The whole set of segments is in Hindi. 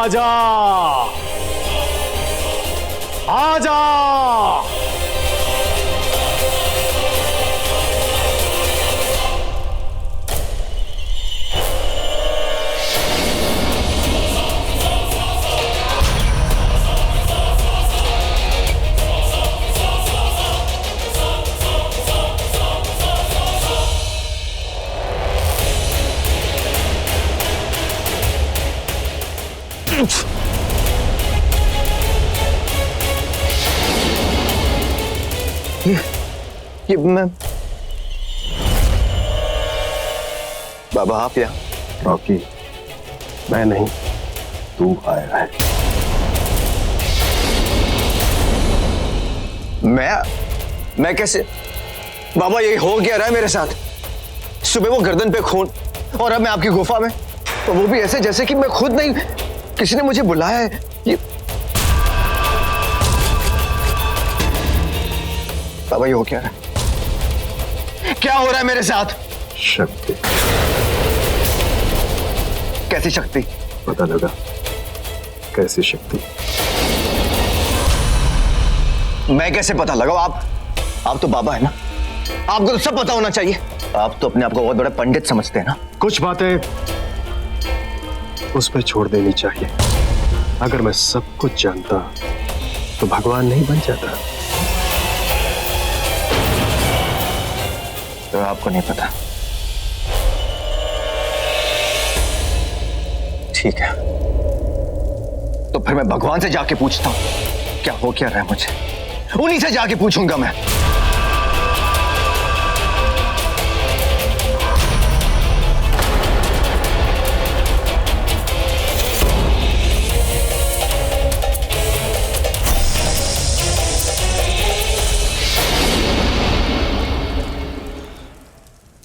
आजा आजा। ये मैं बाबा आप यहाँ? रॉकी, मैं नहीं, तू आया है। मैं कैसे? बाबा ये हो क्या रहा है मेरे साथ? सुबह वो गर्दन पे खून और अब मैं आपकी गुफा में, तो वो भी ऐसे जैसे कि मैं खुद नहीं, किसी ने मुझे बुलाया है। ये बाबा ये हो क्या रहा है? क्या हो रहा है मेरे साथ? शक्ति। कैसी शक्ति? पता लगा कैसी शक्ति? मैं कैसे पता लगाऊं? आप तो बाबा है ना, आपको तो सब पता होना चाहिए। आप तो अपने आप को बहुत बड़ा पंडित समझते हैं ना। कुछ बातें उस पे छोड़ देनी चाहिए। अगर मैं सब कुछ जानता तो भगवान नहीं बन जाता। तो आपको नहीं पता, ठीक है, तो फिर मैं भगवान से जाके पूछता हूं क्या हो क्या रहा है मुझे। उन्हीं से जाके पूछूंगा मैं।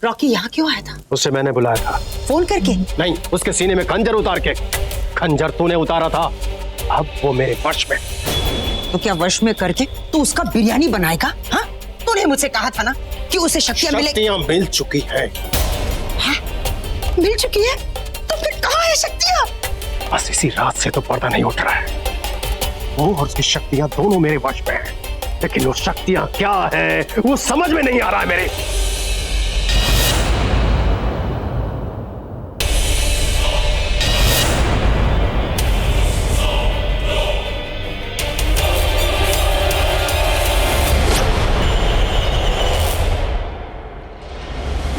रॉकी यहाँ क्यों आया था? उससे मैंने बुलाया था। फोन करके? नहीं, उसके सीने में खंजर उतार के। खंजर तूने उतारा था, अब वो मेरे वश में। तो क्या वश में करके तू उसका बिरयानी बनाएगा? हाँ, तूने मुझसे कहा था ना कि उसे शक्तियां मिल चुकी है। हाँ? मिल चुकी है? तो फिर कहाँ है शक्तियां? बस इसी रात से तो पर्दा नहीं उठ रहा है। वो और उसकी शक्तियां दोनों मेरे वश में हैं, लेकिन वो शक्तियां क्या है वो समझ में नहीं आ रहा है मेरे।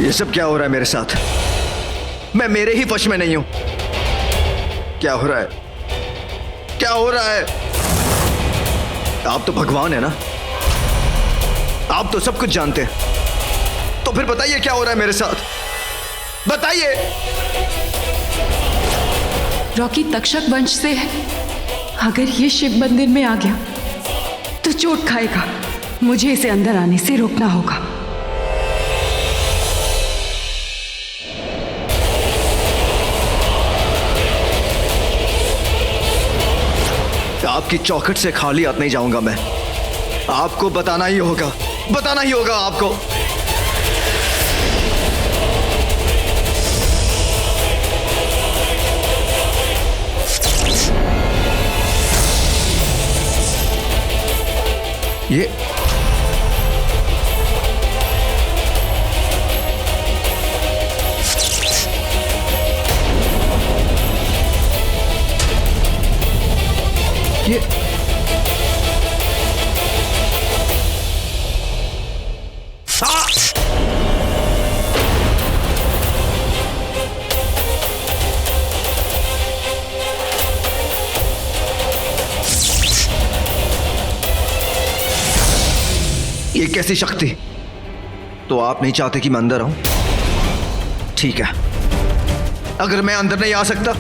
ये सब क्या हो रहा है मेरे साथ? मैं मेरे ही वश में नहीं हूं। क्या हो रहा है? क्या हो रहा है? आप तो भगवान है ना, आप तो सब कुछ जानते हैं, तो फिर बताइए क्या हो रहा है मेरे साथ? बताइए। रॉकी तक्षक वंश से है। अगर ये शिव मंदिर में आ गया तो चोट खाएगा। मुझे इसे अंदर आने से रोकना होगा। आपकी चौखट से खाली हाथ नहीं जाऊंगा मैं। आपको बताना ही होगा, बताना ही होगा आपको। ये ये कैसी शक्ति? तो आप नहीं चाहते कि मैं अंदर आऊं? ठीक है, अगर मैं अंदर नहीं आ सकता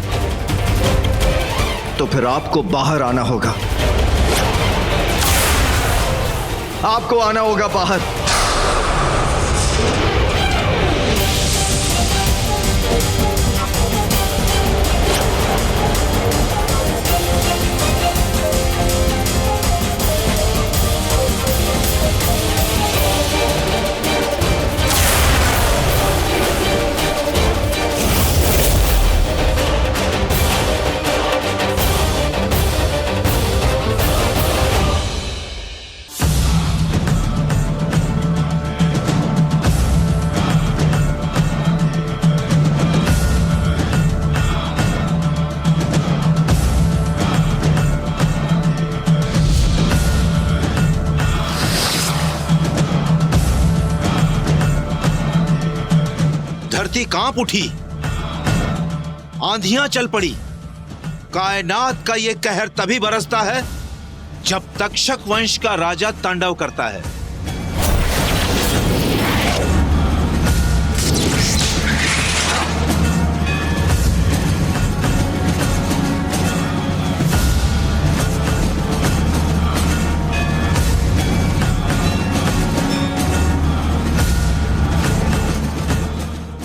तो फिर आपको बाहर आना होगा। आपको आना होगा बाहर। धरती कांप उठी, आंधियां चल पड़ी। कायनात का ये कहर तभी बरसता है जब तक्षक वंश का राजा तांडव करता है।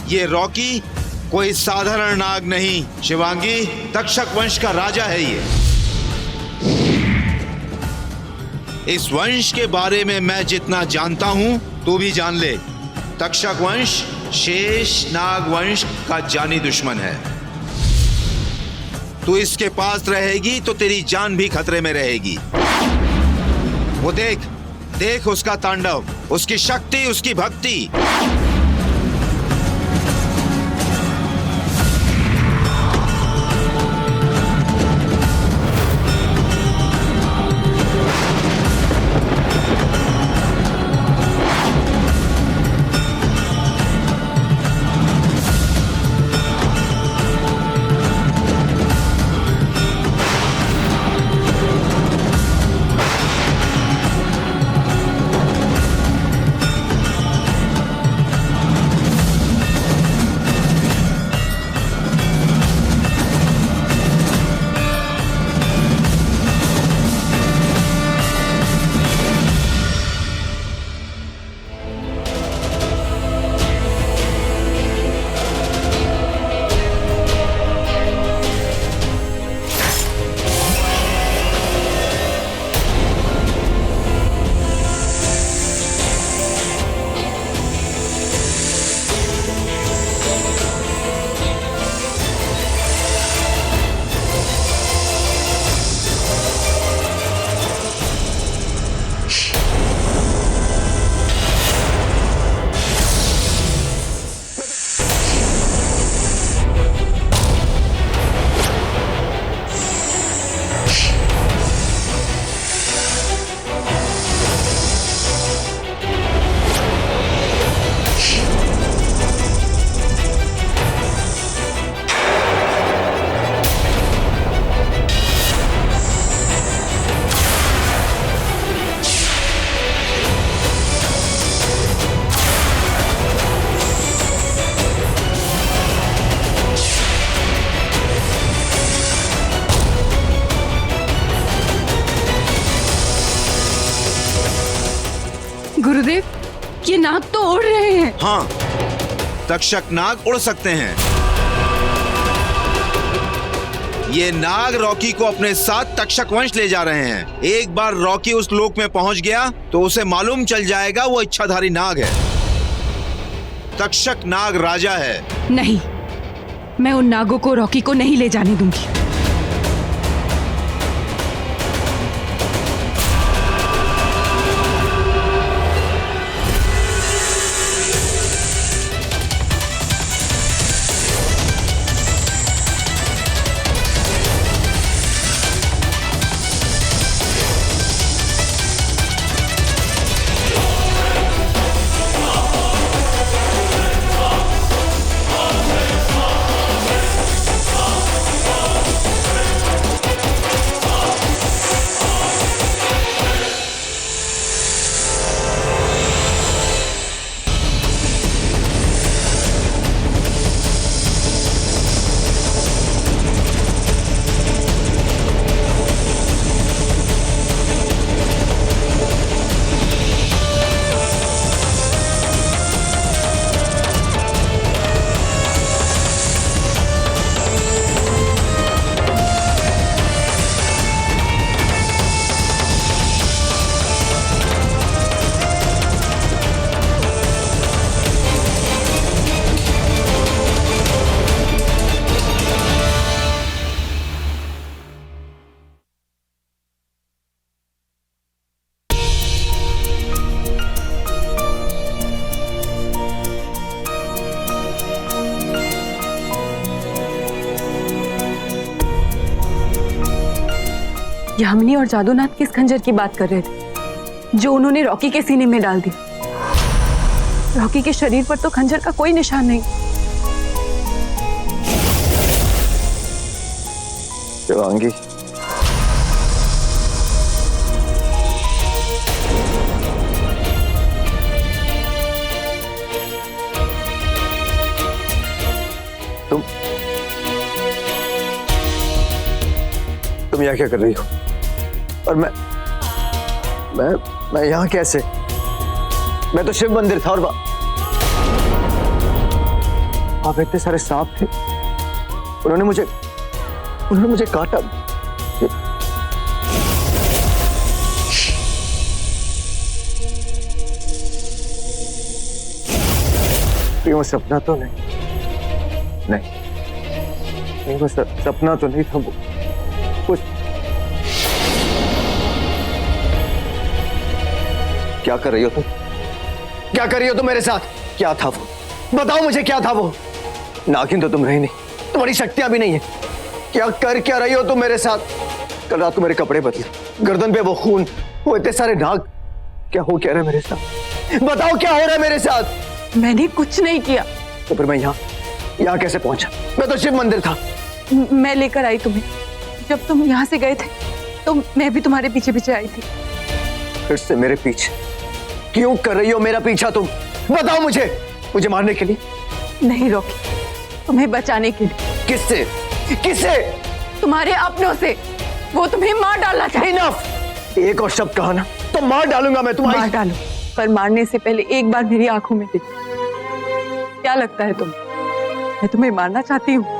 ये रॉकी कोई साधारण नाग नहीं शिवांगी, तक्षक वंश का राजा है ये। इस वंश के बारे में मैं जितना जानता हूं तू भी जान ले। तक्षक वंश शेष नाग वंश का जानी दुश्मन है। तू इसके पास रहेगी तो तेरी जान भी खतरे में रहेगी। वो देख देख उसका तांडव, उसकी शक्ति, उसकी भक्ति। गुरुदेव, ये नाग तो उड़ रहे हैं। हाँ, तक्षक नाग उड़ सकते हैं। ये नाग रॉकी को अपने साथ तक्षक वंश ले जा रहे हैं। एक बार रॉकी उस लोक में पहुंच गया तो उसे मालूम चल जाएगा वो इच्छाधारी नाग है। तक्षक नाग राजा है। नहीं, मैं उन नागों को रॉकी को नहीं ले जाने दूंगी। यामिनी और जादूनाथ किस खंजर की बात कर रहे थे जो उन्होंने रॉकी के सीने में डाल दी? रॉकी के शरीर पर तो खंजर का कोई निशान नहीं। शिवांगी, तुम यहाँ क्या कर रही हो? और मैं यहाँ कैसे? मैं तो शिव मंदिर था और वहां इतने सारे सांप थे। उन्होंने मुझे काटा। ये वो सपना तो नहीं वो सपना तो नहीं था। वो कुछ क्या कर रही हो तुम? क्या कर रही हो तुम मेरे साथ? क्या था वो? बताओ मुझे, क्या था वो? नागिन तो तुम रही नहीं, तुम्हारी शक्तियां भी नहीं है। क्या रही हो तुम मेरे साथ? कल रात को मेरे कपड़े बदले, गर्दन पे वो खून, वो इतने सारे नाग। क्या हो क्या रहा है मेरे साथ? बताओ क्या हो रहा है मेरे साथ? मैंने कुछ नहीं किया। तो फिर मैं यहाँ कैसे पहुंचा? मैं तो शिव मंदिर था। मैं लेकर आई तुम्हें। जब तुम यहाँ से गए थे तो मैं भी तुम्हारे पीछे पीछे आई थी। फिर से मेरे पीछे क्यों कर रही हो मेरा पीछा तुम? बताओ मुझे मारने के लिए? नहीं रॉकी, तुम्हें बचाने के लिए। किससे? तुम्हारे अपनों से। वो तुम्हें मार डालना चाहे। इनफ! एक और शब्द कहा ना तो मार डालूंगा मैं तुम्हारी। मार डालो, पर मारने से पहले एक बार मेरी आंखों में देख। क्या लगता है मैं तुम्हें मारना चाहती हूँ?